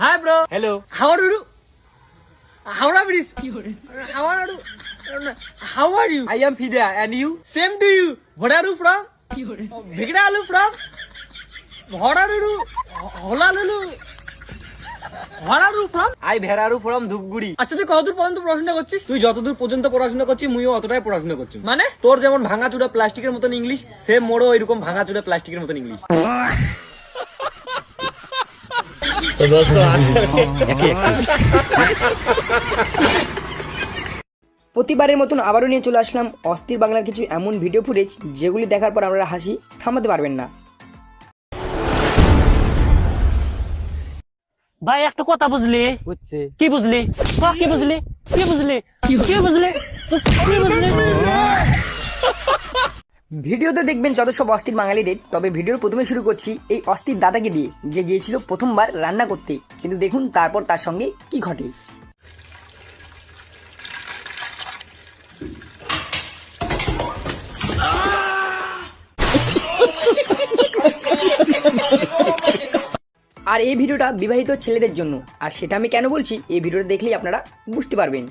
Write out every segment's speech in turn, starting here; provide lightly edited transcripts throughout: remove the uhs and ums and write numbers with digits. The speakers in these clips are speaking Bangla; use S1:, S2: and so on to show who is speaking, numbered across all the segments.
S1: Hi bro.
S2: Hello.
S1: How are you? How are you? How are you? How are you?
S2: I am Fida and you?
S1: Same to you. What are you from? Bhikra alu from? What are you? Hola lulu. What are you from?
S2: I Bheraru from Dhupguri.
S1: আচ্ছা তুই কতদূর পর্যন্ত পড়াশোনা করছিস?
S2: তুই যতদূর পর্যন্ত পড়াশোনা করছিস মুইও অতটাই পড়াশোনা করছি।
S1: মানে
S2: তোর যেমন ভাঙাচুরা প্লাস্টিকের মতন ইংলিশ, সেম মোরও এরকম ভাঙাচুরা প্লাস্টিকের মতন ইংলিশ।
S3: প্রতিবারের মতন আবারও নিয়ে চলে আসলাম অস্থির বাংলার কিছু এমন ভিডিও ফুটেজ যেগুলি দেখার পর আপনারা হাসি থামাতে পারবেন না।
S4: ভাই একটা কথা বুঝলি?
S2: বুঝছে
S4: কি বুঝলি? কি বুঝলি? কি বুঝলি? কি বুঝলি? কি বুঝলি?
S3: ভিডিওতে দেখবেন যত সব অস্থির বাঙালিদের, তবে ভিডিওর প্রথমে শুরু করছি এই অস্থির দাদাকে দিয়ে, যে গিয়েছিল প্রথমবার রান্না করতে, কিন্তু দেখুন তারপর তার সঙ্গে কি ঘটে। আর এই ভিডিওটা বিবাহিত ছেলেদের জন্য, আর সেটা আমি কেন বলছি এই ভিডিওটা দেখলেই আপনারা বুঝতে পারবেন।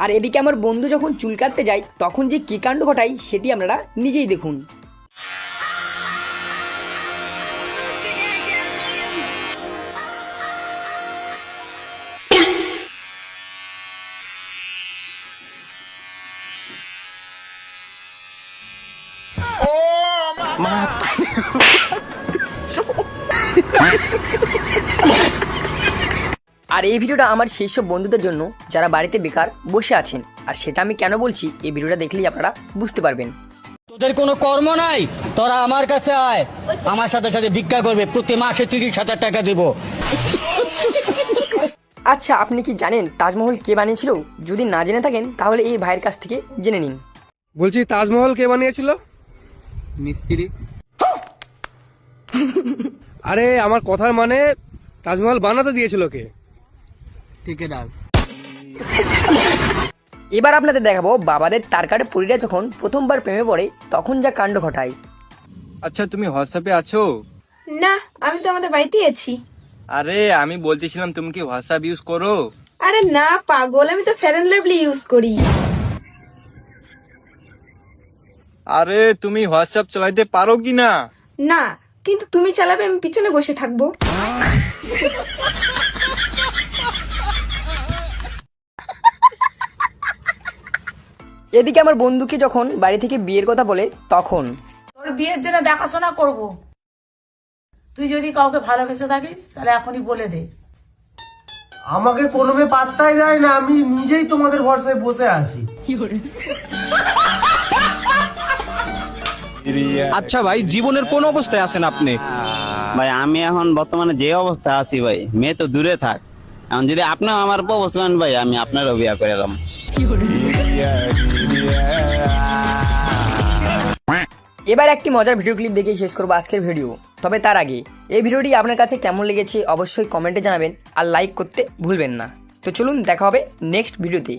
S3: আর এদিকে আমার বন্ধু যখন চুল কাটতে যায় তখন যে কি কাণ্ড ঘটায় সেটি আপনারা নিজেই দেখুন। আর এই ভিডিওটা আমার সেই সব বন্ধুদের জন্য যারা বাড়িতে বেকার বসে আছেন, আর সেটা আমি কেন বলছি এই ভিডিওটা দেখলেই আপনারা বুঝতে পারবেন।
S5: তোদের কোনো কর্ম নাই, তোরা আমার কাছে আয়, আমার সাথে সাথে ভিক্ষা করবে, প্রতি মাসে 30,000 টাকা দেব।
S3: আচ্ছা আপনি কি জানেন তাজমহল কে বানিয়েছিল? যদি না জেনে থাকেন তাহলে এই ভাইয়ের কাছ থেকে জেনে নিন।
S6: বলছি তাজমহল কে বানিয়েছিল?
S2: মিস্ত্রি।
S6: আরে আমার কথার মানে তাজমহল বানাতে দিয়েছিল কে?
S2: ঠিকাদার।
S3: এবার আপনাদের দেখাবো বাবাদের তারকারে পরীরা যখন প্রথমবার প্রেমে পড়ে তখন যা কাণ্ড ঘটায়।
S7: আচ্ছা তুমি হোয়াটসঅ্যাপে আছো?
S8: না, আমি তো আমাদের বাড়িতেই আছি।
S7: আরে আমি বলতেছিলাম তুমি কি হোয়াটসঅ্যাপ ইউজ করো?
S8: আরে না পাগল, আমি তো ফেয়ার এন্ড লাভলি ইউজ করি।
S7: আরে তুমি হোয়াটসঅ্যাপ চালাইতে পারো কি না?
S8: না, কিন্তু তুমি চালাবে, আমি পিছনে বসে থাকবো।
S3: এদিকে আমার বন্ধুকে যখন বাড়ি থেকে বিয়ের কথা বলে তখন
S9: তোর বিয়ের জন্য দেখাশোনা করব, তুই যদি কাউকে ভালোবেসে থাকিস তাহলে এখনই বলে দে।
S10: আমাকে কোনো মেয়ে পাত্তাই দেয় না, আমি নিজেই তোমাদের ভরসায় বসে আছি।
S6: আচ্ছা ভাই, জীবনের কোন অবস্থায় আছেন আপনি?
S5: ভাই আমি এখন বর্তমানে যে অবস্থায় আছি ভাই, মেয়ে তো দূরে থাক, এখন যদি আপনি আমার প্রপোজ করেন ভাই, আমি আপনারও বিয়ে করে এলাম।
S3: এবার একটি মজার ভিডিও ক্লিপ দেখে শেষ করবো আজকের ভিডিও। তবে তার আগে এই ভিডিওটি আপনার কাছে কেমন লেগেছে অবশ্যই কমেন্টে জানাবেন, আর লাইক করতে ভুলবেন না। তো চলুন দেখা হবে নেক্সট ভিডিওতে।